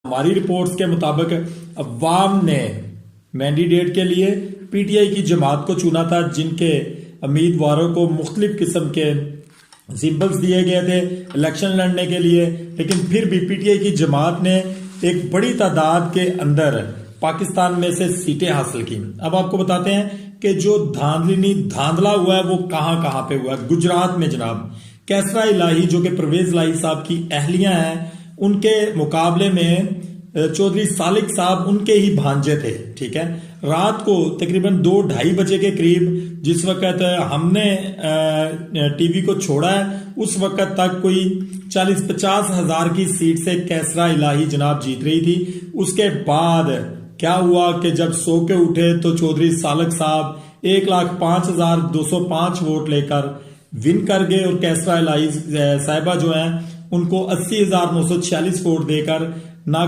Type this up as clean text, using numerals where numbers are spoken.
हमारी रिपोर्ट्स के मुताबिक अवाम ने मैंडेट के लिए पीटीआई की जमात को चुना था, जिनके उम्मीदवारों को मुख्तलिफ किस्म के सिंबल्स दिए गए थे इलेक्शन लड़ने के लिए। लेकिन फिर भी पीटीआई की जमात ने एक बड़ी तादाद के अंदर पाकिस्तान में से सीटें हासिल की। अब आपको बताते हैं कि जो धांधला हुआ है वो कहां कहां पे हुआ है। गुजरात में जनाब कैसरा इलाही जो कि परवेज इलाही साहब की अहलियां हैं, उनके मुकाबले में चौधरी सालिक साहब उनके ही भांजे थे। ठीक है, रात को तकरीबन 2-2:30 बजे के करीब जिस वक्त हमने टीवी को छोड़ा है, उस वक्त तक कोई 40-50 हजार की सीट से कैसरा इलाही जनाब जीत रही थी। उसके बाद क्या हुआ कि जब सो के उठे तो चौधरी सालिक साहब 1,05,205 वोट लेकर विन कर गए और कैसरा इलाही साहिबा जो है उनको 80,946 वोट देकर ना